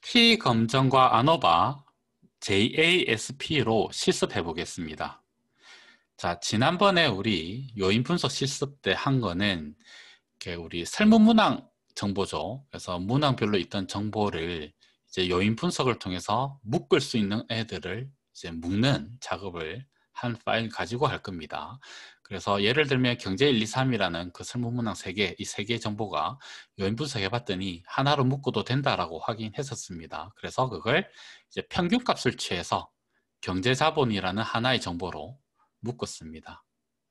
T 검정과 아노바 JASP로 실습해 보겠습니다. 자, 지난번에 우리 요인 분석 실습 때 한 거는 우리 설문 문항 정보죠. 그래서 문항별로 있던 정보를 이제 요인 분석을 통해서 묶을 수 있는 애들을 이제 묶는 작업을 한 파일 가지고 할 겁니다. 그래서 예를 들면 경제 1, 2, 3이라는 그 설문 문항 3개, 이 3개의 정보가 요인 분석해 봤더니 하나로 묶어도 된다라고 확인했었습니다. 그래서 그걸 이제 평균 값을 취해서 경제 자본이라는 하나의 정보로 묶었습니다.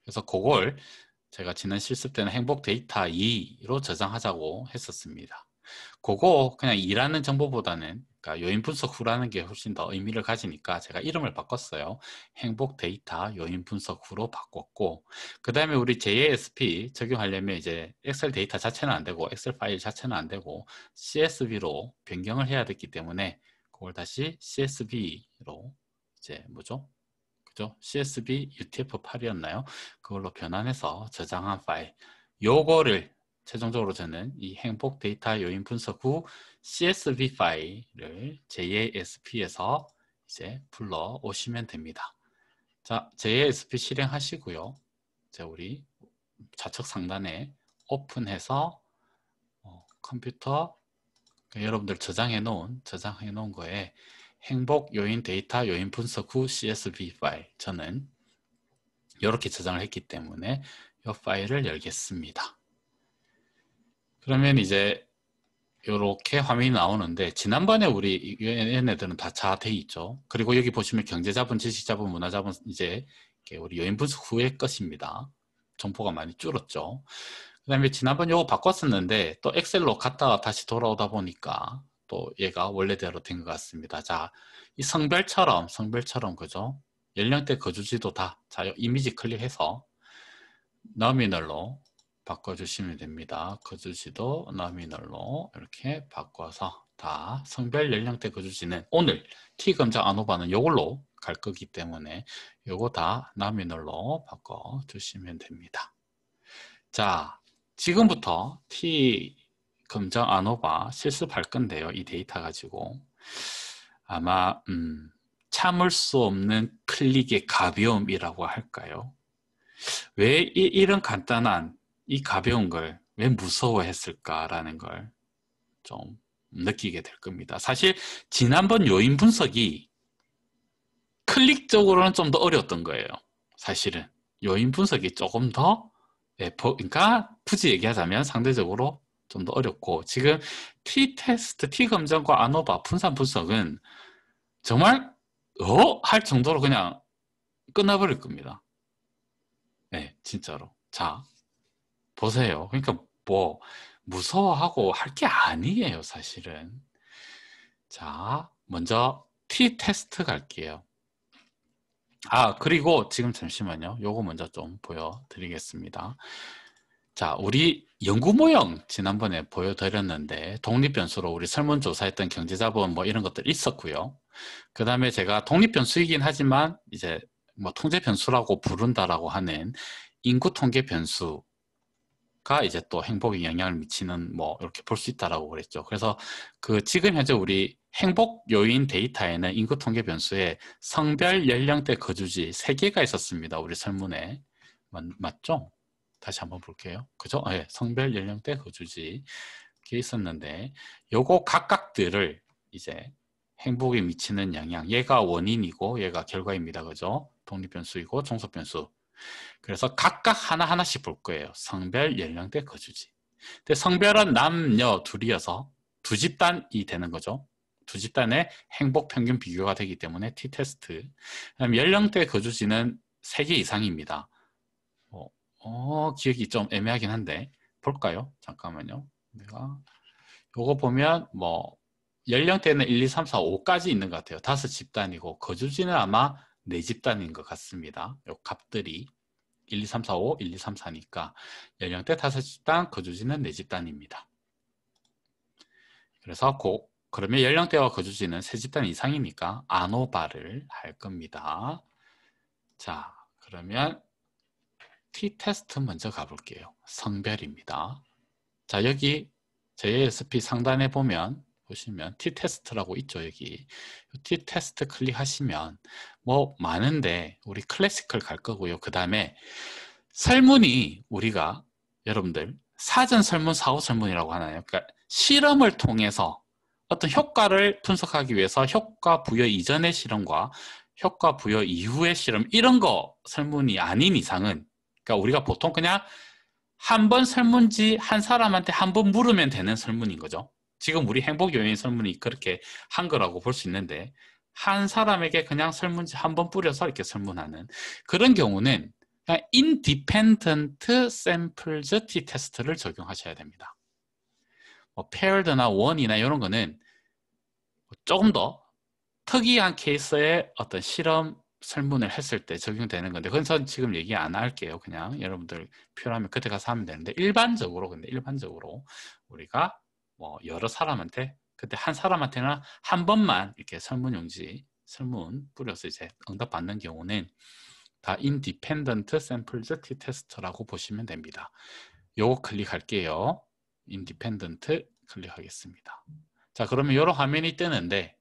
그래서 그걸 제가 지난 실습 때는 행복 데이터 2로 저장하자고 했었습니다. 그거 그냥 2라는 정보보다는 그러니까 요인 분석 후라는 게 훨씬 더 의미를 가지니까 제가 이름을 바꿨어요. 행복 데이터 요인 분석 후로 바꿨고, 그 다음에 우리 JASP 적용하려면 이제 엑셀 데이터 자체는 안 되고 엑셀 파일 자체는 안 되고 CSV로 변경을 해야 됐기 때문에 그걸 다시 CSV로 이제 뭐죠? 그죠? CSV UTF-8이었나요? 그걸로 변환해서 저장한 파일. 요거를 최종적으로 저는 이 행복 데이터 요인 분석 후 CSV 파일을 JASP에서 이제 불러 오시면 됩니다. 자, JASP 실행하시고요. 이제 우리 좌측 상단에 오픈해서 컴퓨터 여러분들 저장해 놓은 거에 행복 요인 데이터 요인 분석 후 CSV 파일, 저는 이렇게 저장을 했기 때문에 이 파일을 열겠습니다. 그러면 이제 이렇게 화면이 나오는데, 지난번에 우리 얘네들은 다 돼 있죠. 그리고 여기 보시면 경제자본, 지식자본, 문화자본, 이제 우리 요인 분석 후의 것입니다. 정보가 많이 줄었죠. 그 다음에 지난번 요거 바꿨었는데 또 엑셀로 갔다가 다시 돌아오다 보니까 또 얘가 원래대로 된 것 같습니다. 자, 이 성별처럼 그죠? 연령대, 거주지도 다, 자, 이미지 클릭해서 너미널로 바꿔주시면 됩니다. 거주지도 너미널로 이렇게 바꿔서 다 성별, 연령대, 거주지는 오늘 T검정 아노바는 요걸로 갈 거기 때문에 요거 다 너미널로 바꿔주시면 됩니다. 자, 지금부터 T검정 아노바 실습할 건데요. 이 데이터 가지고 아마 참을 수 없는 클릭의 가벼움이라고 할까요? 왜 이런 간단한 이 가벼운 걸 왜 무서워했을까라는 걸 좀 느끼게 될 겁니다. 사실 지난번 요인 분석이 클릭적으로는 좀 더 어려웠던 거예요. 사실은 요인 분석이 조금 더, 그러니까 굳이 얘기하자면 상대적으로 좀 더 어렵고, 지금 T테스트, T검정과 아노바 분산 분석은 정말 할 정도로 그냥 끝나버릴 겁니다. 네, 진짜로. 자, 보세요. 그러니까 뭐 무서워하고 할 게 아니에요, 사실은. 자, 먼저 T테스트 갈게요. 그리고 지금 잠시만요. 요거 먼저 좀 보여드리겠습니다. 자, 우리 연구 모형 지난번에 보여드렸는데 독립변수로 우리 설문조사했던 경제자본 뭐 이런 것들 있었고요. 그 다음에 제가 독립변수이긴 하지만 이제 뭐 통제변수라고 부른다라고 하는 인구통계변수 가 이제 또 행복에 영향을 미치는 뭐 이렇게 볼 수 있다라고 그랬죠. 그래서 그 지금 현재 우리 행복 요인 데이터에는 인구 통계 변수에 성별, 연령대, 거주지 3개가 있었습니다. 우리 설문에. 맞죠? 다시 한번 볼게요. 그죠? 네, 성별, 연령대, 거주지 이렇게 있었는데 요거 각각들을 이제 행복에 미치는 영향, 얘가 원인이고 얘가 결과입니다. 그죠? 독립변수이고 종속변수. 그래서 각각 하나하나씩 볼 거예요. 성별, 연령대, 거주지. 근데 성별은 남녀 둘이어서 두 집단이 되는 거죠. 두 집단의 행복 평균 비교가 되기 때문에 T테스트. 그다음 연령대, 거주지는 3개 이상입니다. 기억이 좀 애매하긴 한데 볼까요? 잠깐만요. 내가 요거 보면 뭐 연령대는 1, 2, 3, 4, 5까지 있는 것 같아요. 5집단이고 거주지는 아마 4집단인 것 같습니다. 요 값들이 1, 2, 3, 4, 5, 1, 2, 3, 4니까 연령대 5집단, 거주지는 4집단입니다. 그래서 그러면 연령대와 거주지는 3집단 이상이니까 아노바를 할 겁니다. 자, 그러면 T테스트 먼저 가볼게요. 성별입니다. 자, 여기 JSP 상단에 보면 보시면 T-테스트라고 있죠. 여기 T-테스트 클릭하시면 뭐 많은데 우리 클래시컬 갈 거고요. 그 다음에 설문이 우리가 여러분들 사전 설문, 사후 설문이라고 하나요? 그러니까 실험을 통해서 어떤 효과를 분석하기 위해서 효과 부여 이전의 실험과 효과 부여 이후의 실험 이런 거 설문이 아닌 이상은, 그러니까 우리가 보통 그냥 한 번 설문지 한 사람한테 한 번 물으면 되는 설문인 거죠. 지금 우리 행복 요인 설문이 그렇게 한 거라고 볼 수 있는데, 한 사람에게 그냥 설문지 한 번 뿌려서 이렇게 설문하는 그런 경우는 그냥 independent samples t-테스트를 적용하셔야 됩니다. 뭐 paired나 one이나 이런 거는 조금 더 특이한 케이스의 어떤 실험 설문을 했을 때 적용되는 건데, 그건 전 지금 얘기 안 할게요. 그냥 여러분들 필요하면 그때 가서 하면 되는데, 근데 일반적으로 우리가 뭐 여러 사람한테, 그때 한 사람한테는 한 번만 이렇게 설문 뿌려서 이제 응답 받는 경우는 다 independent samples t-테스트라고 보시면 됩니다. 요거 클릭할게요. independent 클릭하겠습니다. 자, 그러면 요런 화면이 뜨는데,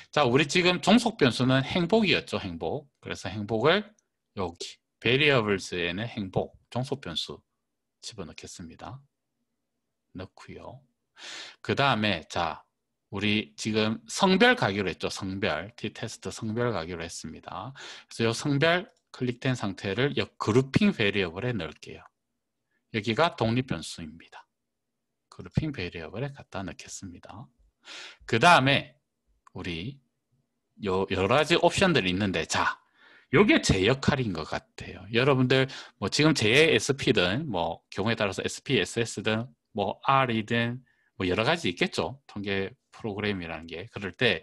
자, 우리 지금 종속 변수는 행복이었죠, 행복. 그래서 행복을 여기 variables에는 행복, 종속 변수 집어넣겠습니다. 넣고요. 그 다음에 자, 우리 지금 성별 가기로 했죠. 성별, t-테스트 성별 가기로 했습니다. 그래서 이 성별 클릭된 상태를 이 그룹핑 베리어블에 넣을게요. 여기가 독립 변수입니다. 그룹핑 베리어블에 갖다 넣겠습니다. 그 다음에 우리 여러 가지 옵션들이 있는데, 자, 요게 제 역할인 것 같아요. 여러분들 뭐 지금 JSP든 뭐 경우에 따라서 SPSS든 뭐 R이든 뭐 여러 가지 있겠죠. 통계 프로그램이라는 게. 그럴 때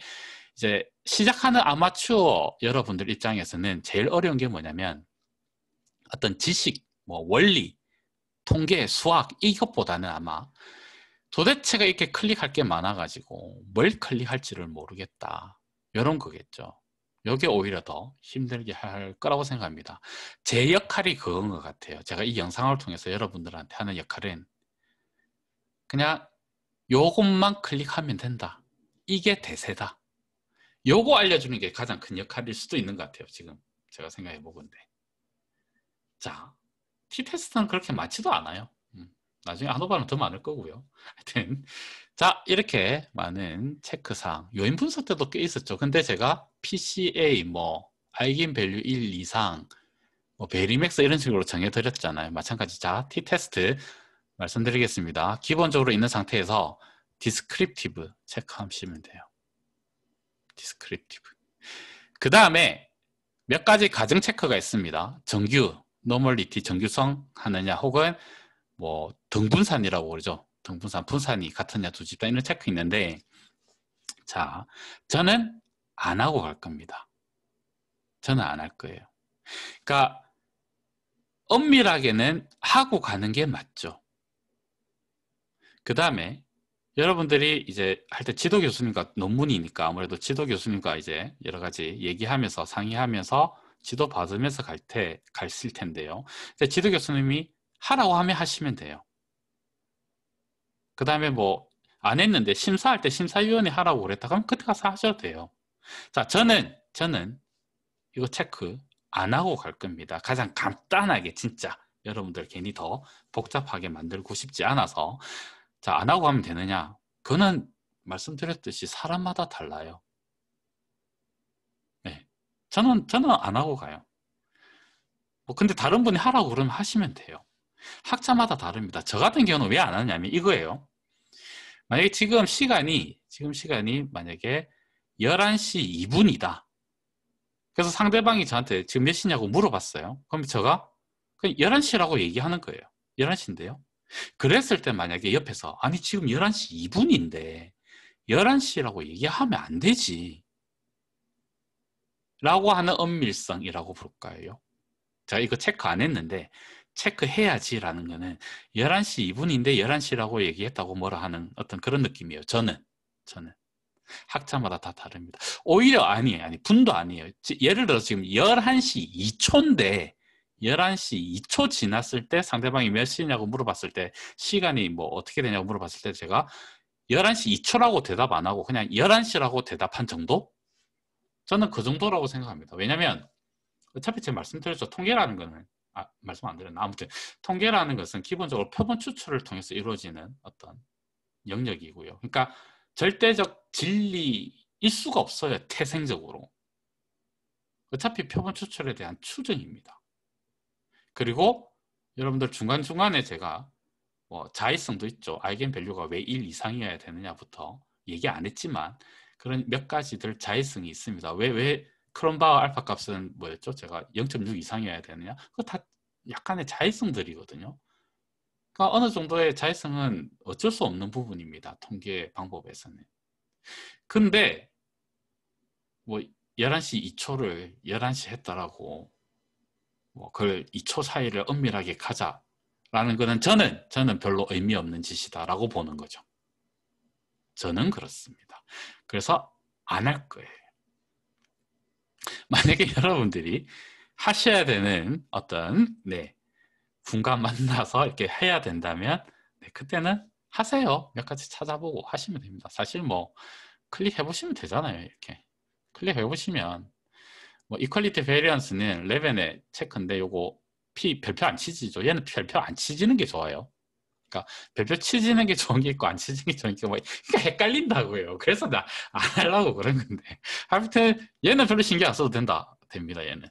이제 시작하는 아마추어 여러분들 입장에서는 제일 어려운 게 뭐냐면 어떤 지식, 뭐 원리, 통계, 수학 이것보다는 아마 도대체가 이렇게 클릭할 게 많아가지고 뭘 클릭할지를 모르겠다. 이런 거겠죠. 이게 오히려 더 힘들게 할 거라고 생각합니다. 제 역할이 그건 것 같아요. 제가 이 영상을 통해서 여러분들한테 하는 역할은 그냥 요것만 클릭하면 된다. 이게 대세다. 요거 알려주는 게 가장 큰 역할일 수도 있는 것 같아요. 지금 제가 생각해 보건데. 자, t-테스트는 그렇게 많지도 않아요. 나중에 한호반은 더 많을 거고요. 하여튼 자, 이렇게 많은 체크사항, 요인 분석 때도 꽤 있었죠. 근데 제가 PCA, 뭐 아이겐밸류 1 이상, 뭐 베리맥스 이런 식으로 정해드렸잖아요. 마찬가지. 자, t-테스트 말씀드리겠습니다. 기본적으로 있는 상태에서 디스크립티브 체크하시면 돼요. 디스크립티브. 그 다음에 몇 가지 가정 체크가 있습니다. 정규, 노멀리티, 정규성 하느냐, 혹은 뭐 등분산이라고 그러죠. 등분산, 분산이 같으냐 두 집단 이런 체크 있는데, 자, 저는 안 하고 갈 겁니다. 저는 안 할 거예요. 그러니까 엄밀하게는 하고 가는 게 맞죠. 그 다음에 여러분들이 이제 할 때 지도 교수님과 논문이니까 아무래도 지도 교수님과 이제 여러 가지 얘기하면서 상의하면서 지도 받으면서 갔을 텐데요. 지도 교수님이 하라고 하면 하시면 돼요. 그 다음에 뭐 안 했는데 심사할 때 심사위원이 하라고 그랬다 그러면 그때 가서 하셔도 돼요. 자, 저는 이거 체크 안 하고 갈 겁니다. 가장 간단하게, 진짜 여러분들 괜히 더 복잡하게 만들고 싶지 않아서. 자, 안 하고 가면 되느냐? 그거는 말씀드렸듯이 사람마다 달라요. 네, 저는 안 하고 가요. 뭐 근데 다른 분이 하라고 그러면 하시면 돼요. 학자마다 다릅니다. 저 같은 경우는 왜 안 하냐면 이거예요. 만약에 지금 시간이 만약에 11시 2분이다. 그래서 상대방이 저한테 지금 몇 시냐고 물어봤어요. 그럼 제가 그냥 11시라고 얘기하는 거예요. 11시인데요. 그랬을 때 만약에 옆에서 아니 지금 11시 2분인데 11시라고 얘기하면 안 되지 라고 하는 은밀성이라고 볼까요? 제가 이거 체크 안 했는데 체크해야지 라는 거는 11시 2분인데 11시라고 얘기했다고 뭐라 하는 어떤 그런 느낌이에요. 저는 학자마다 다 다릅니다. 오히려 아니에요. 분도 아니에요. 예를 들어 지금 11시 2초인데 11시 2초 지났을 때 상대방이 몇 시냐고 물어봤을 때 시간이 뭐 어떻게 되냐고 물어봤을 때 제가 11시 2초라고 대답 안 하고 그냥 11시라고 대답한 정도? 저는 그 정도라고 생각합니다. 왜냐면 어차피 제가 말씀드렸죠. 통계라는 거는 말씀 안 드렸나? 아무튼 통계라는 것은 기본적으로 표본 추출을 통해서 이루어지는 어떤 영역이고요. 그러니까 절대적 진리일 수가 없어요. 태생적으로. 어차피 표본 추출에 대한 추정입니다. 그리고 여러분들 중간중간에 제가 뭐 자의성도 있죠. 아이겐 밸류가 왜 1 이상이어야 되느냐부터 얘기 안 했지만 그런 몇 가지들 자의성이 있습니다. 왜 크롬바우 알파 값은 뭐였죠? 제가 0.6 이상이어야 되느냐? 그거 다 약간의 자의성들이거든요. 그러니까 어느 정도의 자의성은 어쩔 수 없는 부분입니다. 통계 방법에서는. 근데 뭐 11시 2초를 11시 했다라고 뭐 그걸 2초 사이를 엄밀하게 가자라는 거는 저는 별로 의미 없는 짓이다라고 보는 거죠. 저는 그렇습니다. 그래서 안 할 거예요. 만약에 여러분들이 하셔야 되는 어떤 분간 만나서 이렇게 해야 된다면 그때는 하세요. 몇 가지 찾아보고 하시면 됩니다. 사실 뭐 클릭해 보시면 되잖아요. 이렇게 클릭해 보시면 뭐 이퀄리티 베리언스는 레벨의 체크인데 요거 P 별표 안 치지죠. 얘는 별표 안 치지는 게 좋아요. 그러니까 별표 치지는 게 좋은 게 있고 안 치지는 게 좋은 게 뭐 그러니까 헷갈린다고요. 그래서 나 안 하려고 그런 건데 아무튼 얘는 별로 신경 안 써도 됩니다. 얘는.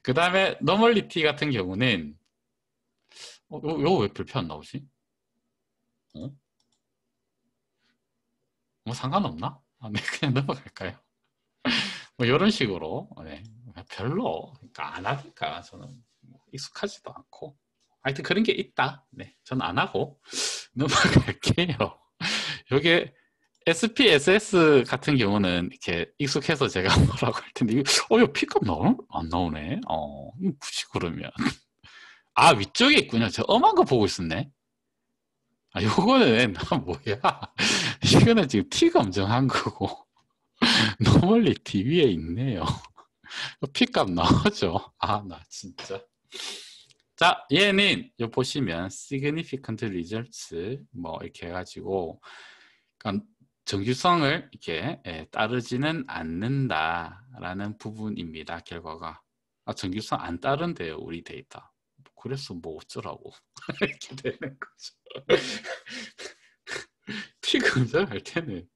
그 다음에 노멀리티 같은 경우는 요거 왜 별표 안 나오지? 뭐 상관없나? 네, 그냥 넘어갈까요? 뭐 이런 식으로 별로 그러니까 안 하니까 저는 뭐 익숙하지도 않고 하여튼 그런 게 있다. 저는 안 하고 넘어갈게요. 요게 SPSS 같은 경우는 이렇게 익숙해서 제가 뭐라고 할 텐데 이거 픽업 안 나오네. 굳이 그러면 위쪽에 있군요. 저 엄한 거 보고 있었네. 요거는 뭐야? 이거는 지금 T 검증한 거고 노멀리티 위에 있네요. 픽값 나오죠? 나 진짜. 자, 얘는 요 보시면 significant results 뭐 이렇게 해가지고 그러니까 정규성을 이렇게 따르지는 않는다라는 부분입니다. 결과가 정규성 안 따른대요. 우리 데이터. 그래서 뭐 어쩌라고 이렇게 되는 거죠. T 검증할 때는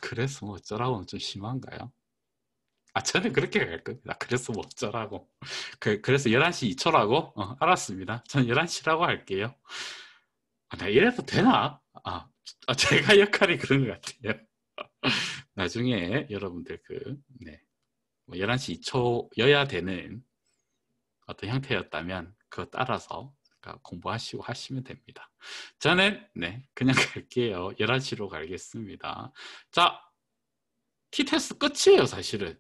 그래서 뭐 어쩌라고는 좀 심한가요? 저는 그렇게 갈 겁니다. 그래서 뭐 어쩌라고. 그래서 11시 2초라고? 알았습니다. 저는 11시라고 할게요. 나 이래도 되나? 제가 역할이 그런 것 같아요. 나중에 여러분들 뭐 11시 2초여야 되는 어떤 형태였다면 그거 따라서 공부하시고 하시면 됩니다. 저는 그냥 갈게요. 11시로 가겠습니다. 자, T테스트 끝이에요, 사실은.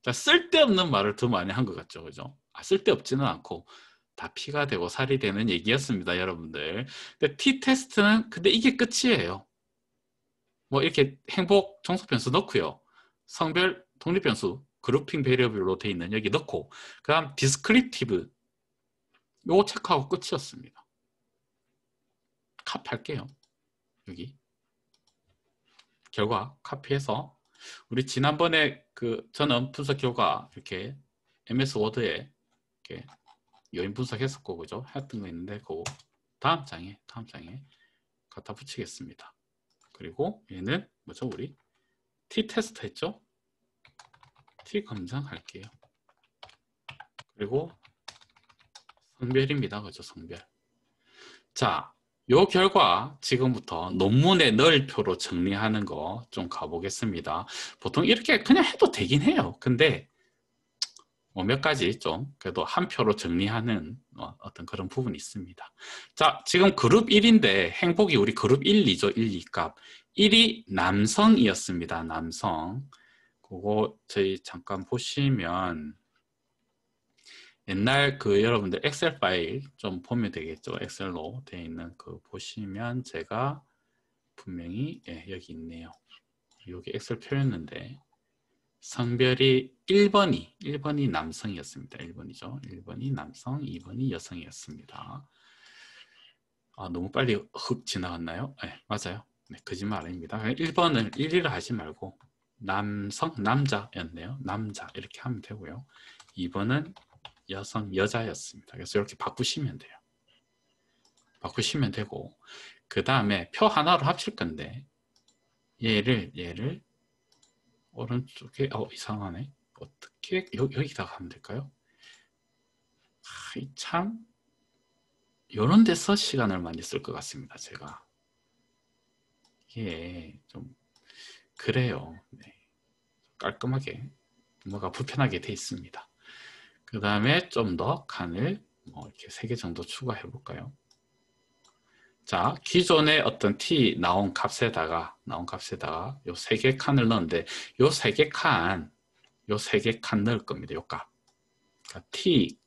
자, 쓸데없는 말을 더 많이 한 것 같죠, 그죠? 쓸데없지는 않고 다 피가 되고 살이 되는 얘기였습니다, 여러분들. 근데 T테스트는 근데 이게 끝이에요. 뭐 이렇게 행복 정수 변수 넣고요. 성별 독립 변수 그룹핑 베리어블로 돼 있는 여기 넣고 그다음 디스크립티브 요거 체크하고 끝이었습니다. 카피할게요. 여기 결과 카피해서 우리 지난번에 저는 분석 결과 이렇게 MS 워드에 이렇게 요인 분석했었고 그죠? 했던 거 있는데 그 다음 장에 갖다 붙이겠습니다. 그리고 얘는 뭐죠? 우리 T 테스트 했죠? T 검증할게요. 그리고 성별입니다. 그죠? 성별. 자, 요 결과 지금부터 논문의 널표로 정리하는 거 좀 가보겠습니다. 보통 이렇게 그냥 해도 되긴 해요. 근데 뭐 몇 가지 좀 그래도 한 표로 정리하는 어떤 그런 부분이 있습니다. 자, 지금 그룹 1인데 행복이 우리 그룹 1, 2죠. 1, 2값. 1이 남성이었습니다. 남성. 그거 저희 잠깐 보시면 옛날 여러분들 엑셀 파일 좀 보면 되겠죠. 엑셀로 되어 있는 보시면 제가 분명히 여기 있네요. 여기 엑셀 펴였는데 성별이 1번이 남성이었습니다. 1번이죠. 1번이 남성, 2번이 여성이었습니다. 너무 빨리 훅 지나갔나요? 네, 맞아요. 네, 거짓말 아닙니다. 1번을 1위를 하지 말고 남성, 남자였네요. 남자 이렇게 하면 되고요. 2번은 여성, 여자였습니다. 그래서 이렇게 바꾸시면 돼요. 바꾸시면 되고 그 다음에 표 하나로 합칠 건데 얘를 오른쪽에 이상하네. 어떻게 여기다가 하면 될까요? 참 이런 데서 시간을 많이 쓸 것 같습니다. 제가 이게 좀 그래요. 네. 깔끔하게 뭐가 불편하게 돼 있습니다. 그 다음에 좀 더 칸을 이렇게 3개 정도 추가해 볼까요? 자, 기존에 어떤 t 나온 값에다가 요 3개 칸을 넣었는데 요 3개 칸 넣을 겁니다. 요 값. 그러니까 t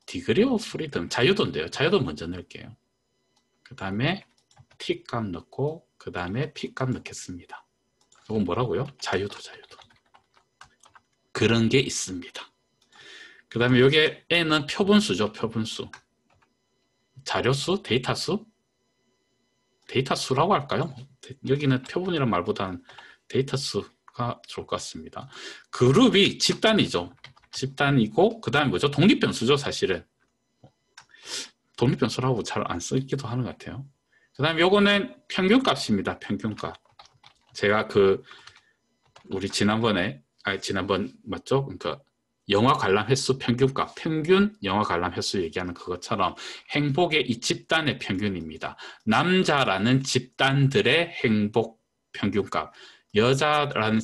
디그리 오브 프리덤 자유도인데요. 자유도 먼저 넣을게요. 그 다음에 t 값 넣고 그 다음에 p 값 넣겠습니다. 이건 뭐라고요? 자유도. 그런 게 있습니다. 그 다음에 이게 n은 표분수죠. 표분수. 자료수, 데이터수? 데이터수라고 할까요? 여기는 표분이란 말보다는 데이터수가 좋을 것 같습니다. 그룹이 집단이죠. 집단이고 그 다음에 뭐죠? 독립변수죠. 사실은. 독립변수라고 잘 안 쓰기도 하는 것 같아요. 그 다음에 요거는 평균값입니다. 평균값. 제가 우리 지난번 맞죠? 그러니까 영화 관람 횟수 평균값, 평균 영화 관람 횟수 얘기하는 그것처럼 행복의 이 집단의 평균입니다. 남자라는 집단들의 행복 평균값, 여자라는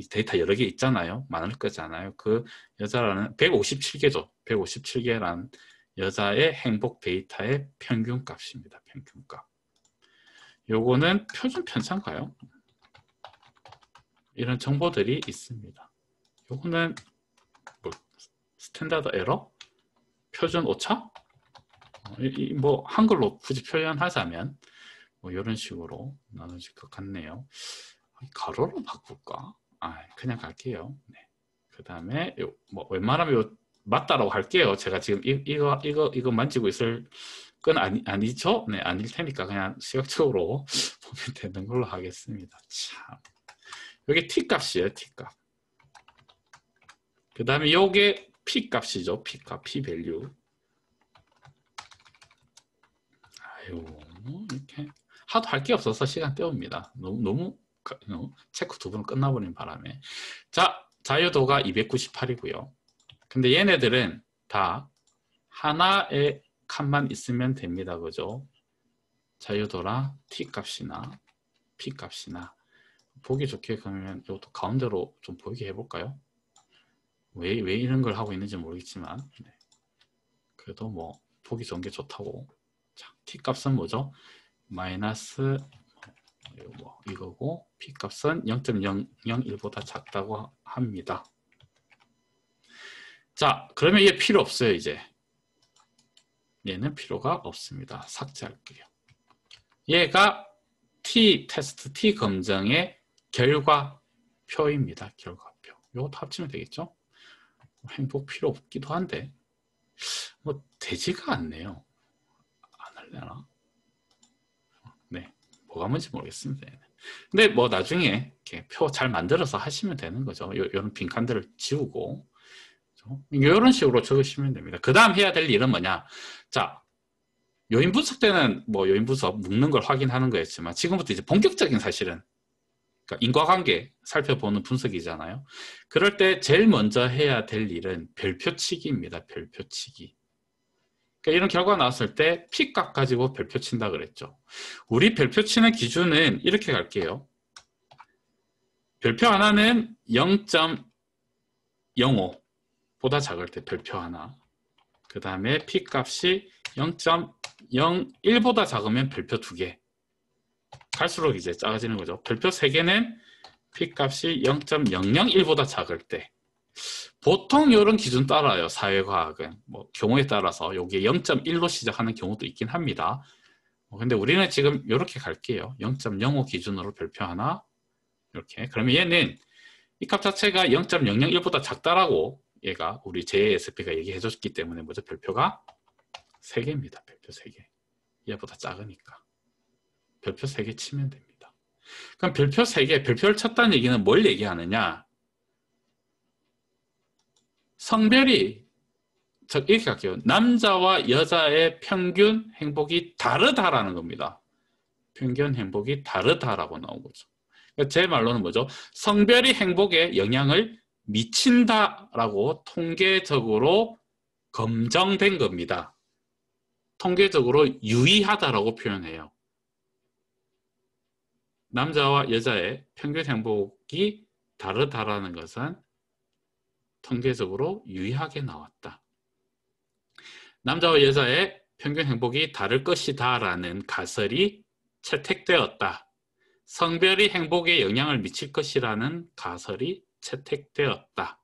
데이터 여러 개 있잖아요. 많을 거잖아요. 그 여자라는 157개죠. 157개라는 여자의 행복 데이터의 평균값입니다. 평균값. 요거는 표준 편차인가요? 이런 정보들이 있습니다. 요거는 스탠다드 에러? 표준 오차? 뭐 한글로 굳이 표현하자면 이런 식으로 나눠질 것 같네요. 가로로 바꿀까? 그냥 갈게요. 네. 그 다음에 웬만하면 맞다라고 할게요. 제가 지금 이거 만지고 있을 건 아니죠? 네, 아닐 테니까 그냥 시각적으로 보면 되는 걸로 하겠습니다. 참. 여기 t 값이에요. t 값. 그 다음에 요게 p 값이죠. p 값, p 밸류. 이렇게 하도 할 게 없어서 시간 때웁니다. 너무 체크 2번 끝나버린 바람에. 자, 자유도가 298이고요. 근데 얘네들은 다 하나의 칸만 있으면 됩니다. 그죠? 자유도랑 t 값이나 p 값이나 보기 좋게 그러면 이것도 가운데로 좀 보이게 해볼까요? 왜 이런 걸 하고 있는지 모르겠지만 네. 그래도 뭐 보기 좋은 게 좋다고. 자, t 값은 뭐죠? 마이너스 이거고 p 값은 0.001보다 작다고 합니다. 자, 그러면 얘 필요 없어요. 이제 얘는 필요가 없습니다. 삭제할게요. 얘가 테스트 T 검정의 결과표입니다. 결과표. 이것도 합치면 되겠죠? 행복 필요 없기도 한데 뭐 되지가 않네요. 안 할려나? 네, 뭐가 뭔지 모르겠습니다. 근데 뭐 나중에 이렇게 표 잘 만들어서 하시면 되는 거죠. 이런 빈칸들을 지우고 이런 식으로 적으시면 됩니다. 그 다음 해야 될 일은 뭐냐? 자, 요인 분석 때는 뭐 요인 분석 묶는 걸 확인하는 거였지만 지금부터 이제 본격적인 사실은 그러니까 인과관계 살펴보는 분석이잖아요. 그럴 때 제일 먼저 해야 될 일은 별표치기입니다. 별표치기. 그러니까 이런 결과 나왔을 때 P값 가지고 별표 친다 그랬죠. 우리 별표 치는 기준은 이렇게 갈게요. 별표 하나는 0.05보다 작을 때 별표 하나. 그 다음에 P값이 0.01보다 작으면 별표 2개. 갈수록 이제 작아지는 거죠. 별표 3개는 P값이 0.001보다 작을 때. 보통 이런 기준 따라요. 사회과학은. 뭐 경우에 따라서 이게 0.1로 시작하는 경우도 있긴 합니다. 근데 우리는 지금 이렇게 갈게요. 0.05 기준으로 별표 하나. 이렇게. 그러면 얘는 이 값 자체가 0.001보다 작다라고 얘가 우리 JSP가 얘기해 줬기 때문에 뭐죠? 별표가 3개입니다. 별표 3개. 얘보다 작으니까. 별표 3개 치면 됩니다. 그럼 별표 3개, 별표를 쳤다는 얘기는 뭘 얘기하느냐? 성별이 이렇게 할게요. 남자와 여자의 평균 행복이 다르다라는 겁니다. 평균 행복이 다르다라고 나온 거죠. 제 말로는 뭐죠? 성별이 행복에 영향을 미친다라고 통계적으로 검증된 겁니다. 통계적으로 유의하다라고 표현해요. 남자와 여자의 평균 행복이 다르다라는 것은 통계적으로 유의하게 나왔다. 남자와 여자의 평균 행복이 다를 것이다 라는 가설이 채택되었다. 성별이 행복에 영향을 미칠 것이라는 가설이 채택되었다.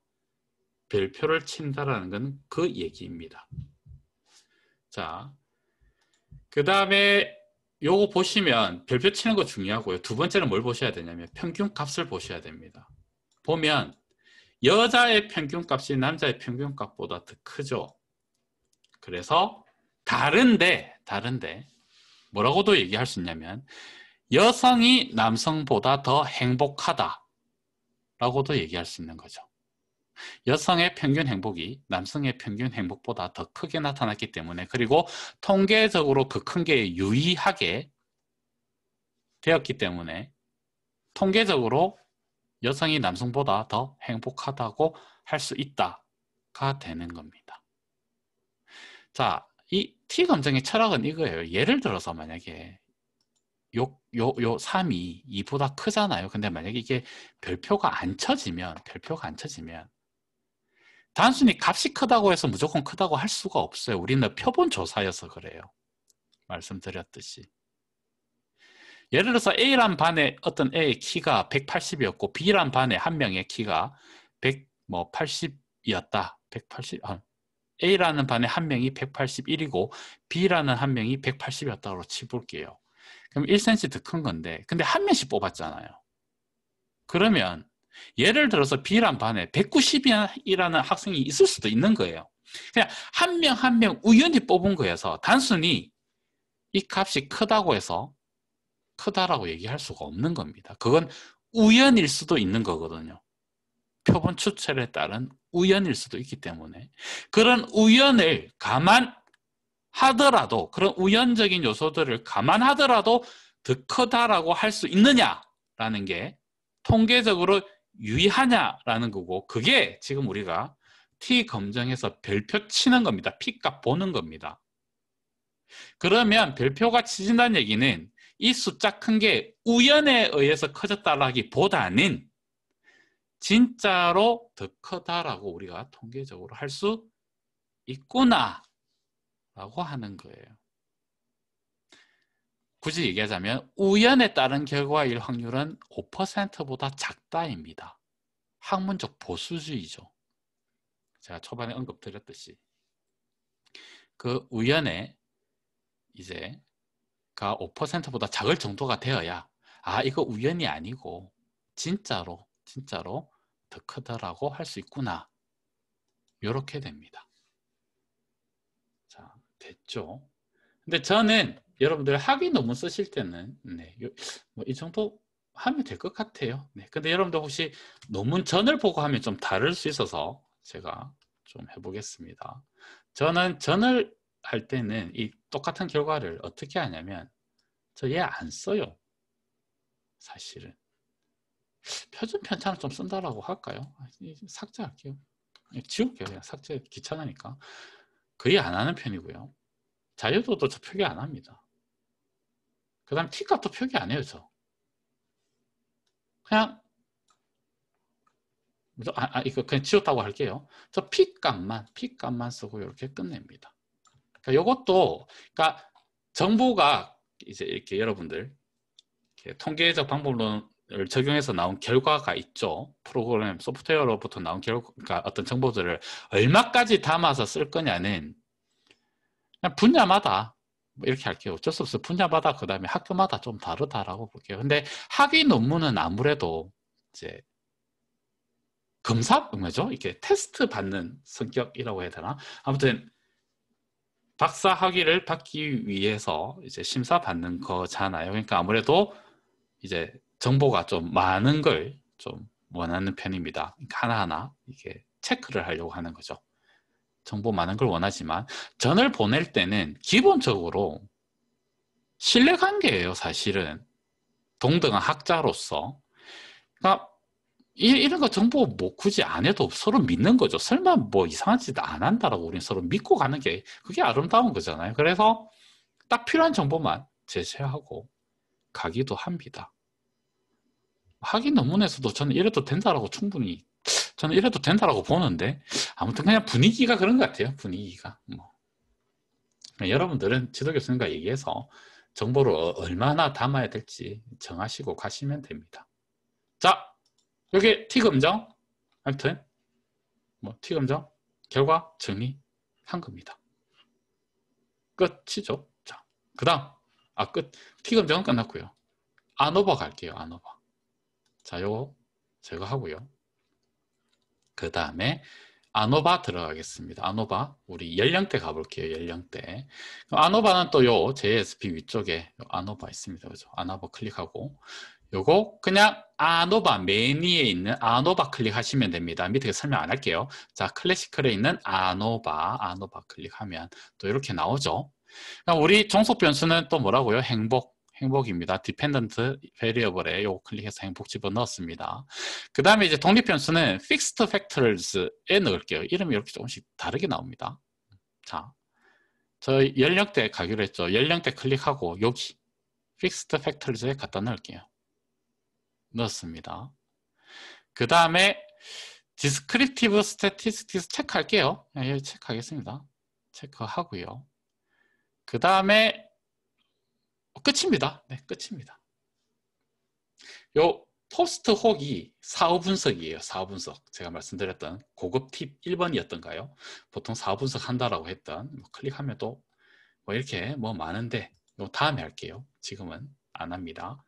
별표를 친다라는 건 그 얘기입니다. 자, 그 다음에 요거 보시면 별표 치는 거 중요하고요. 두 번째는 뭘 보셔야 되냐면 평균 값을 보셔야 됩니다. 보면 여자의 평균 값이 남자의 평균 값보다 더 크죠. 그래서 다른데 뭐라고도 얘기할 수 있냐면 여성이 남성보다 더 행복하다 라고도 얘기할 수 있는 거죠. 여성의 평균 행복이 남성의 평균 행복보다 더 크게 나타났기 때문에, 그리고 통계적으로 그 큰 게 유의하게 되었기 때문에 통계적으로 여성이 남성보다 더 행복하다고 할 수 있다가 되는 겁니다. 자, 이 T검증의 철학은 이거예요. 예를 들어서 만약에 요 3이 2보다 크잖아요. 근데 만약에 이게 별표가 안 쳐지면 단순히 값이 크다고 해서 무조건 크다고 할 수가 없어요. 우리는 표본 조사여서 그래요. 말씀드렸듯이. 예를 들어서 A란 반에 어떤 A의 키가 180이었고 B란 반에 한 명의 키가 180이었다. A라는 반에 한 명이 181이고 B라는 한 명이 180이었다고 치볼게요. 그럼 1cm 더 큰 건데, 근데 한 명씩 뽑았잖아요. 그러면 예를 들어서 B란 반에 190이라는 학생이 있을 수도 있는 거예요. 그냥 한 명 한 명 우연히 뽑은 거여서 단순히 이 값이 크다고 해서 크다라고 얘기할 수가 없는 겁니다. 그건 우연일 수도 있는 거거든요. 표본 추출에 따른 우연일 수도 있기 때문에 그런 우연을 감안하더라도, 그런 우연적인 요소들을 감안하더라도 더 크다라고 할 수 있느냐라는 게 통계적으로 유의하냐라는 거고, 그게 지금 우리가 T검증에서 별표 치는 겁니다. P값 보는 겁니다. 그러면 별표가 치진다는 얘기는 이 숫자 큰 게 우연에 의해서 커졌다라기보다는 진짜로 더 크다라고 우리가 통계적으로 할 수 있구나 라고 하는 거예요. 굳이 얘기하자면 우연에 따른 결과일 확률은 5%보다 작다입니다. 학문적 보수주의죠. 제가 초반에 언급드렸듯이 그 우연에 이제 가 5%보다 작을 정도가 되어야 이거 우연이 아니고 진짜로 더 크다라고 할 수 있구나. 이렇게 됩니다. 자, 됐죠? 근데 저는 여러분들 학위 논문 쓰실 때는 뭐 이 정도 하면 될 것 같아요. 근데 여러분들 혹시 논문 전을 보고 하면 좀 다를 수 있어서 제가 좀 해보겠습니다. 저는 전을 할 때는 이 똑같은 결과를 어떻게 하냐면 저 얘 안 써요. 사실은 표준 편차는 좀 쓴다라고 할까요? 삭제할게요. 지울게요. 그냥 삭제 귀찮으니까. 거의 안 하는 편이고요. 자유도도 저 표기 안 합니다. 그 다음 T값도 표기 안 해요. 저 그냥 이거 그냥 지웠다고 할게요. 저 P값만 쓰고 이렇게 끝냅니다. 그러니까 이것도 그러니까 정보가 이제 이렇게 여러분들 이렇게 통계적 방법론을 적용해서 나온 결과가 있죠. 프로그램 소프트웨어로부터 나온 그러니까 어떤 정보들을 얼마까지 담아서 쓸 거냐는 그냥 분야마다 이렇게 할게요. 어쩔 수 없어요. 분야마다 그 다음에 학교마다 좀 다르다라고 볼게요. 근데 학위 논문은 아무래도 이제 뭐죠? 이렇게 테스트 받는 성격이라고 해야 되나? 아무튼 박사 학위를 받기 위해서 이제 심사받는 거잖아요. 그러니까 아무래도 이제 정보가 좀 많은 걸 좀 원하는 편입니다. 그러니까 하나하나 이게 체크를 하려고 하는 거죠. 정보 많은 걸 원하지만 전을 보낼 때는 기본적으로 신뢰관계예요, 사실은. 동등한 학자로서. 그러니까 이런 거 정보 뭐 굳이 안 해도 서로 믿는 거죠. 설마 뭐 이상한 짓 안 한다라고 우리는 서로 믿고 가는 게 그게 아름다운 거잖아요. 그래서 딱 필요한 정보만 제시하고 가기도 합니다. 학위 논문에서도 저는 이래도 된다라고 충분히 저는 이래도 된다라고 보는데 아무튼 그냥 분위기가 그런 것 같아요. 분위기가. 뭐. 여러분들은 지도 교수님과 얘기해서 정보를 얼마나 담아야 될지 정하시고 가시면 됩니다. 자, 여기 T검정. 아무튼 뭐 T검정 결과 정리한 겁니다. 끝이죠. 자, 그 다음 끝. T검정은 끝났고요. 아노바 갈게요. 아노바. 자, 요거 제거하고요. 그 다음에 아노바 들어가겠습니다. 아노바 우리 연령대 가볼게요. 연령대. 아노바는 또 요 JSP 위쪽에 아노바 있습니다. 그죠? 아노바 클릭하고 요거 그냥 아노바 맨 위에 있는 아노바 클릭하시면 됩니다. 밑에 설명 안 할게요. 자, 클래시컬에 있는 아노바 클릭하면 또 이렇게 나오죠. 우리 종속 변수는 또 뭐라고요? 행복입니다. Dependent Variable에 요거 클릭해서 행복 집어넣었습니다. 그 다음에 이제 독립 변수는 Fixed Factors에 넣을게요. 이름이 이렇게 조금씩 다르게 나옵니다. 자, 저 연령대 가기로 했죠. 연령대 클릭하고 여기 Fixed Factors에 갖다 넣을게요. 넣었습니다. 그 다음에 Descriptive Statistics 체크할게요. 여기 체크하겠습니다. 체크하고요. 그 다음에 끝입니다. 네, 끝입니다. 요 포스트 혹이 사후 분석이에요. 사후 분석. 제가 말씀드렸던 고급 팁 1번이었던가요? 보통 사후 분석 한다라고 했던 클릭하면 또 뭐 이렇게 뭐 많은데 요 다음에 할게요. 지금은 안 합니다.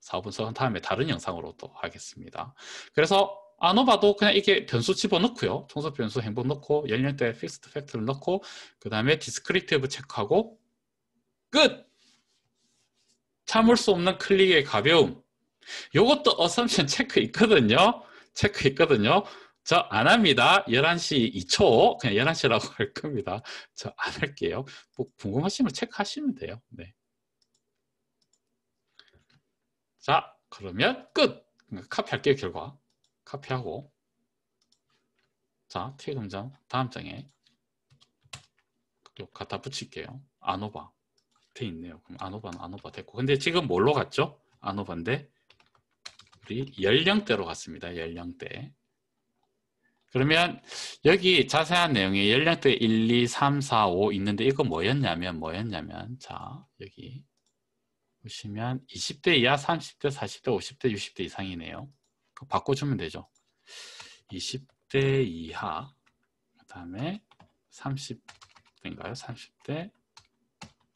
사후 분석은 다음에 다른 영상으로 또 하겠습니다. 그래서 아노바도 그냥 이게 변수 집어넣고요. 총속 변수 행복 넣고 연령대 픽스드 팩트를 넣고 그 다음에 디스크립티브 체크하고 끝! 참을 수 없는 클릭의 가벼움. 요것도 어썸션 체크 있거든요. 체크 있거든요. 저 안 합니다. 11시 2초. 그냥 11시라고 할 겁니다. 저 안 할게요. 뭐 궁금하시면 체크하시면 돼요. 네. 자, 그러면 끝! 카피할게요, 결과. 카피하고. 자, T검정 다음 장에 갖다 붙일게요. 아노바. 돼 있네요. 그럼 아노바는 아노바 됐고. 근데 지금 뭘로 갔죠? 아노바인데 우리 연령대로 갔습니다. 연령대. 그러면 여기 자세한 내용이 연령대 1, 2, 3, 4, 5 있는데 이거 뭐였냐면 자 여기 보시면 20대 이하, 30대, 40대, 50대, 60대 이상이네요. 그거 바꿔주면 되죠. 20대 이하 그 다음에 30대인가요? 30대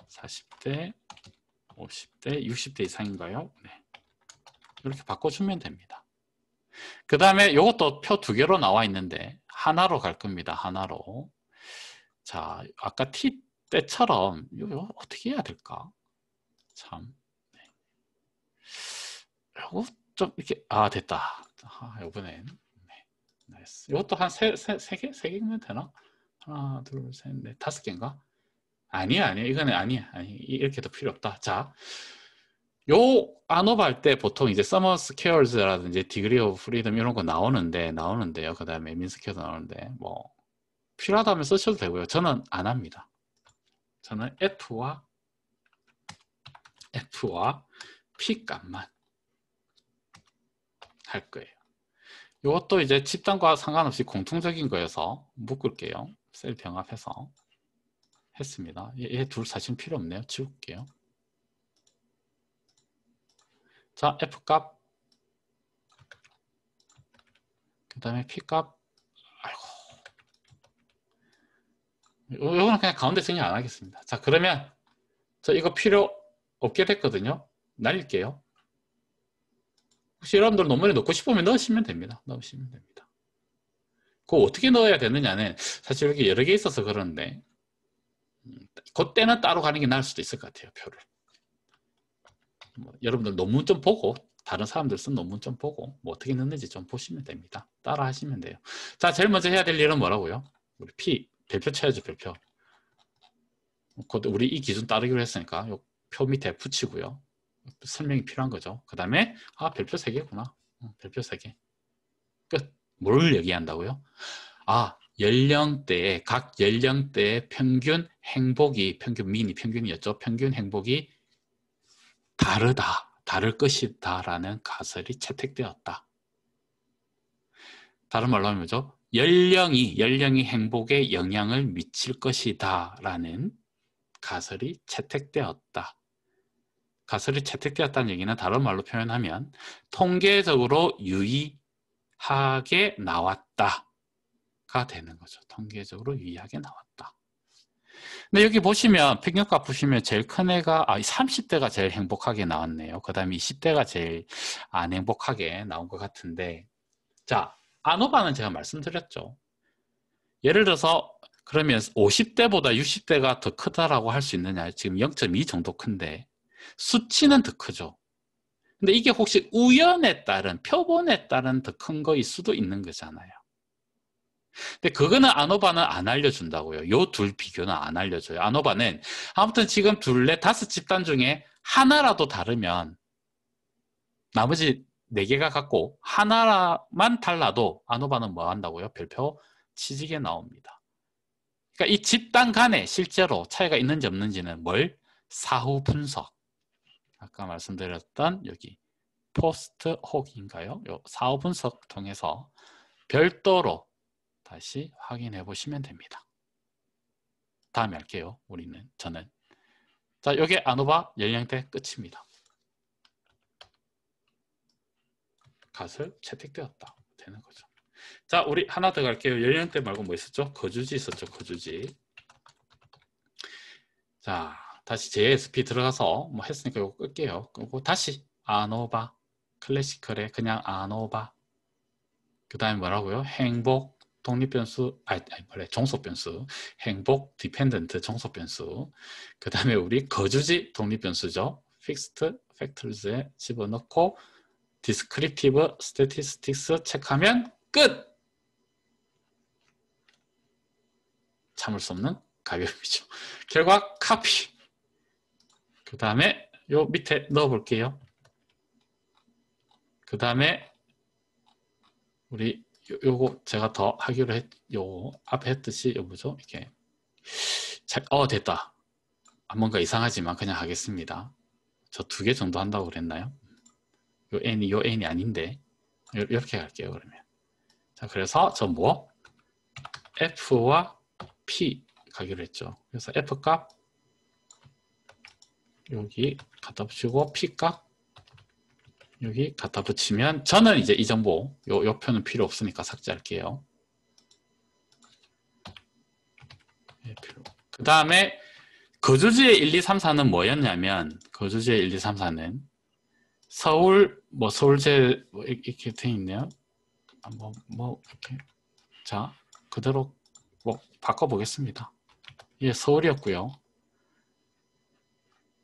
40대 50대 60대 이상인가요? 네. 이렇게 바꿔주면 됩니다. 그 다음에 이것도 표 2개로 나와 있는데 하나로 갈 겁니다. 하나로. 자, 아까 T 때처럼 이거 어떻게 해야 될까? 참. 네. 이거 좀 이렇게 됐다. 이번엔 네. 나이스. 이것도 한 세 개면 되나? 하나, 둘, 셋, 넷, 5개인가? 아니야. 이거는 아니야. 이렇게도 필요 없다. 자, 요 아노바 할 때 보통 이제 서머 스퀘어즈라든지 디그리 오브 프리덤 이런 거 나오는데요. 그 다음에 민 스퀘어도 나오는데 뭐 필요하다면 쓰셔도 되고요. 저는 안 합니다. 저는 F와 P 값만 할 거예요. 이것도 이제 집단과 상관없이 공통적인 거여서 묶을게요. 셀 병합해서 했습니다. 얘 둘 사실 필요 없네요. 지울게요. 자, F값 그 다음에 P값 아이고 이거는 그냥 가운데 정리 안 하겠습니다. 자, 그러면 저 이거 필요 없게 됐거든요. 날릴게요. 혹시 여러분들 논문에 넣고 싶으면 넣으시면 됩니다. 그거 어떻게 넣어야 되느냐는 사실 여기 여러 개 있어서 그런데 그때는 따로 가는 게 나을 수도 있을 것 같아요. 표를. 여러분들 논문 좀 보고 다른 사람들 쓴 논문 좀 보고 뭐 어떻게 넣는지 좀 보시면 됩니다. 따라 하시면 돼요. 자, 제일 먼저 해야 될 일은 뭐라고요? 우리 P 별표 쳐야죠. 별표. 우리 이 기준 따르기로 했으니까 요 표 밑에 붙이고요. 설명이 필요한 거죠. 그 다음에 별표 3개구나. 별표 3개. 끝. 뭘 얘기한다고요? 연령대에 각 연령대의 평균 행복이 평균 미니 평균이었죠. 평균 행복이 다를 것이다 라는 가설이 채택되었다. 다른 말로 하면 뭐죠? 연령이 행복에 영향을 미칠 것이다 라는 가설이 채택되었다. 가설이 채택되었다는 얘기는 다른 말로 표현하면 통계적으로 유의하게 나왔다가 되는 거죠. 통계적으로 유의하게 나왔다. 근데 여기 보시면 평균값 보시면 제일 큰 애가 30대가 제일 행복하게 나왔네요. 그 다음에 20대가 제일 안 행복하게 나온 것 같은데, 자, 아노바는 제가 말씀드렸죠. 예를 들어서 그러면 50대보다 60대가 더 크다라고 할 수 있느냐? 지금 0.2 정도 큰데 수치는 더 크죠. 근데 이게 혹시 우연에 따른 표본에 따른 더 큰 거일 수도 있는 거잖아요. 근데 그거는 아노바는 안 알려준다고요. 요 둘 비교는 안 알려줘요. 아노바는 아무튼 지금 둘레 5집단 중에 하나라도 다르면 나머지 4개가 같고 하나만 달라도 아노바는 뭐 한다고요? 별표 치지게 나옵니다. 그러니까 이 집단 간에 실제로 차이가 있는지 없는지는 뭘? 사후 분석. 아까 말씀드렸던 여기 포스트 혹인가요? 요 사후 분석 통해서 별도로 다시 확인해 보시면 됩니다. 다음에 할게요. 저는. 자, 요게 아노바 연령대 끝입니다. 가설 채택되었다. 되는 거죠. 자, 우리 하나 더 갈게요. 연령대 말고 뭐 있었죠? 거주지 있었죠. 거주지. 자, 다시 JSP 들어가서 뭐 했으니까 이거 끌게요. 그리고 다시 아노바 클래시컬에 그냥 아노바. 그 다음에 뭐라고요? 행복 독립변수, 종속변수, 행복 디펜던트 종속변수. 그 다음에 우리 거주지 독립변수죠. 픽스트 팩터즈에 집어넣고 디스크립티브 스태티스틱스 체크하면 끝! 참을 수 없는 가벼움이죠. 결과 카피. 그 다음에 요 밑에 넣어볼게요. 그 다음에 우리 요거 제가 더 하기로 요 앞에 했듯이 요 뭐죠? 이렇게 됐다. 뭔가 이상하지만 그냥 하겠습니다. 저 2개 정도 한다고 그랬나요? 요 n이 아닌데 이렇게 갈게요. 그러면 자, 그래서 저 뭐 f와 p 가기로 했죠. 그래서 f 값 여기 갖다 붙이고 p 값 여기 갖다 붙이면 저는 이제 이 정보 요 표는 필요 없으니까 삭제할게요. 그 다음에 거주지의 1, 2, 3, 4는 뭐였냐면 거주지의 1, 2, 3, 4는 서울 서울제 이렇게 돼 있네요. 이렇게 자 그대로 바꿔보겠습니다. 이게 서울이었고요.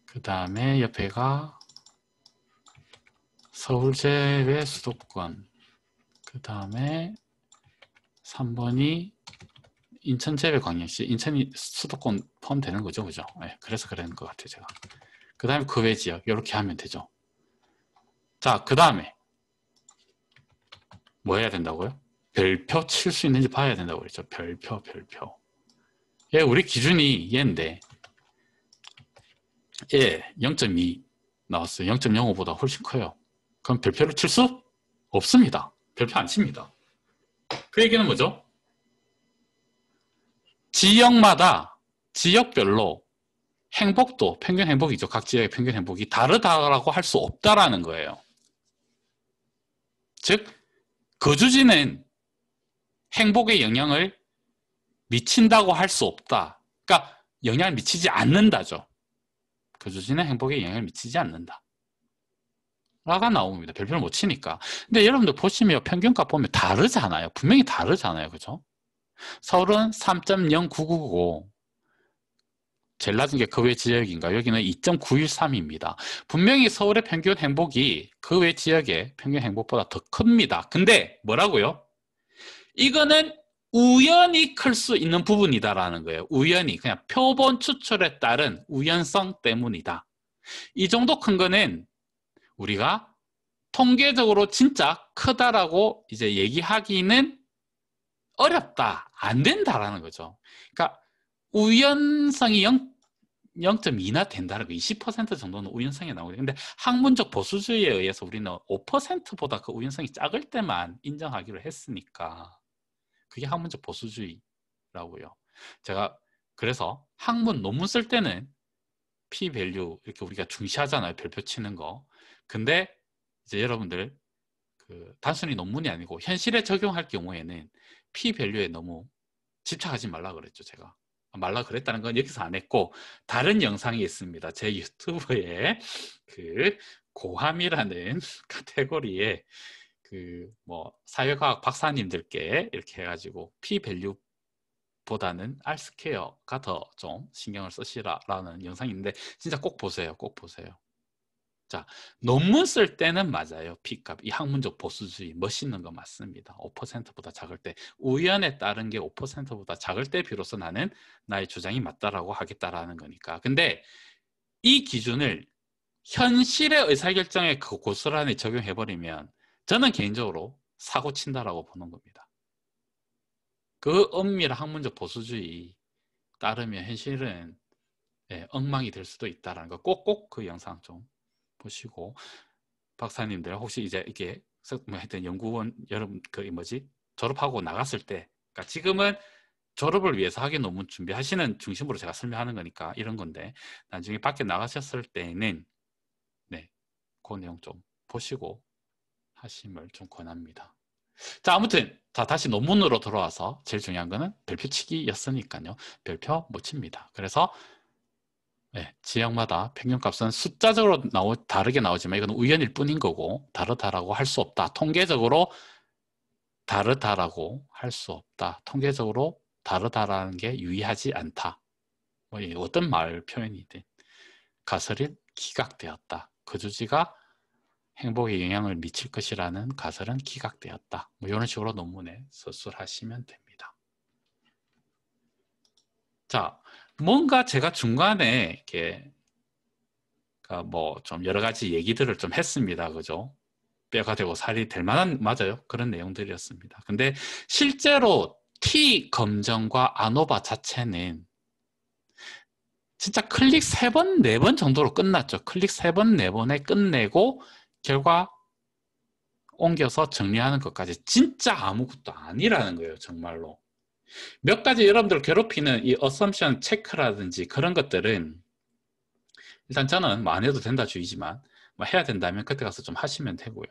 그 다음에 옆에가 서울 제외 수도권. 그 다음에 3번이 인천 제외 광역시. 인천이 수도권 포함되는 거죠, 그죠? 네, 그래서 그런 것 같아요, 제가. 그 다음에 그 외 지역 이렇게 하면 되죠. 자, 그 다음에 뭐 해야 된다고요? 별표 칠 수 있는지 봐야 된다고 그랬죠. 별표. 예, 우리 기준이 얘인데, 예, 0.2 나왔어요. 0.05보다 훨씬 커요. 그럼 별표를 칠 수 없습니다. 별표 안 칩니다. 그 얘기는 뭐죠? 지역마다, 지역별로 행복도, 평균 행복이죠. 각 지역의 평균 행복이 다르다라고 할 수 없다라는 거예요. 즉, 거주지는 행복에 영향을 미친다고 할 수 없다. 그러니까 영향을 미치지 않는다죠. 거주지는 행복에 영향을 미치지 않는다. 라가 나옵니다. 별표를 못 치니까. 근데 여러분들 보시면 평균값 보면 다르잖아요. 분명히 다르잖아요. 그죠? 서울은 3.0999고 제일 낮은 게 그 외 지역인가? 여기는 2.913입니다. 분명히 서울의 평균 행복이 그 외 지역의 평균 행복보다 더 큽니다. 근데 뭐라고요? 이거는 우연히 클 수 있는 부분이다라는 거예요. 우연히 그냥 표본 추출에 따른 우연성 때문이다. 이 정도 큰 거는 우리가 통계적으로 진짜 크다라고 이제 얘기하기는 어렵다, 안 된다라는 거죠. 그러니까 우연성이 0.2나 된다는 거, 20% 정도는 우연성이 나오거든요. 근데 학문적 보수주의에 의해서 우리는 5%보다 그 우연성이 작을 때만 인정하기로 했으니까 그게 학문적 보수주의라고요. 제가 그래서 학문 논문 쓸 때는 p-밸류 이렇게 우리가 중시하잖아요. 별표 치는 거. 근데 이제 여러분들 단순히 논문이 아니고 현실에 적용할 경우에는 p-밸류에 너무 집착하지 말라 그랬죠. 제가 말라 그랬다는 건 여기서 안 했고 다른 영상이 있습니다. 제 유튜브에 고함이라는 카테고리에 뭐 사회과학 박사님들께 이렇게 해가지고 p-밸류 보다는 R 스퀘어가 더 좀 신경을 쓰시라라는 영상이 있는데 진짜 꼭 보세요. 꼭 보세요. 자, 논문 쓸 때는 맞아요. P값. 이 학문적 보수주의 멋있는 거 맞습니다. 5%보다 작을 때. 우연에 따른 게 5%보다 작을 때 비로소 나는 나의 주장이 맞다라고 하겠다라는 거니까. 근데 이 기준을 현실의 의사결정에 고스란히 적용해버리면 저는 개인적으로 사고 친다라고 보는 겁니다. 그 엄밀한 학문적 보수주의 따르면 현실은 엉망이 될 수도 있다는 거 꼭꼭 그 영상 좀 보시고 박사님들 혹시 이제 이게 하여튼 연구원 여러분 졸업하고 나갔을 때 그러니까 지금은 졸업을 위해서 학위 논문 준비하시는 중심으로 제가 설명하는 거니까 이런 건데 나중에 밖에 나가셨을 때는 그 내용 좀 보시고 하심을 좀 권합니다. 자, 아무튼 다시 논문으로 돌아와서 제일 중요한 거는 별표치기였으니까요. 별표 못 칩니다. 그래서 지역마다 평균값은 숫자적으로 다르게 나오지만 이건 우연일 뿐인 거고 다르다라고 할 수 없다. 통계적으로 다르다라고 할 수 없다. 통계적으로 다르다라는 게 유의하지 않다. 뭐 어떤 말 표현이든 가설이 기각되었다. 그 주지가 행복에 영향을 미칠 것이라는 가설은 기각되었다. 뭐 이런 식으로 논문에 서술하시면 됩니다. 자, 뭔가 제가 중간에 이렇게 뭐 좀 여러 가지 얘기들을 좀 했습니다. 그죠? 뼈가 되고 살이 될 만한, 맞아요. 그런 내용들이었습니다. 근데 실제로 T 검정과 아노바 자체는 진짜 클릭 3번, 4번 정도로 끝났죠. 클릭 3번, 4번에 끝내고 결과 옮겨서 정리하는 것까지 진짜 아무것도 아니라는 거예요. 정말로. 몇 가지 여러분들 괴롭히는 이 어썸션 체크라든지 그런 것들은 일단 저는 뭐 안 해도 된다 주의지만 뭐 해야 된다면 그때 가서 좀 하시면 되고요.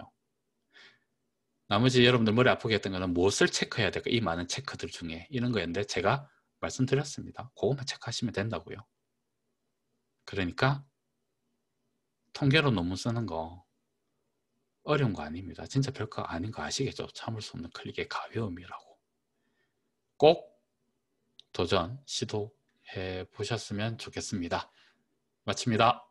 나머지 여러분들 머리 아프게 했던 거는 무엇을 체크해야 될까? 이 많은 체크들 중에 이런 거였는데 제가 말씀드렸습니다. 그것만 체크하시면 된다고요. 그러니까 통계로 논문 쓰는 거 어려운 거 아닙니다. 진짜 별거 아닌 거 아시겠죠? 참을 수 없는 클릭의 가벼움이라고. 꼭 도전, 시도해 보셨으면 좋겠습니다. 마칩니다.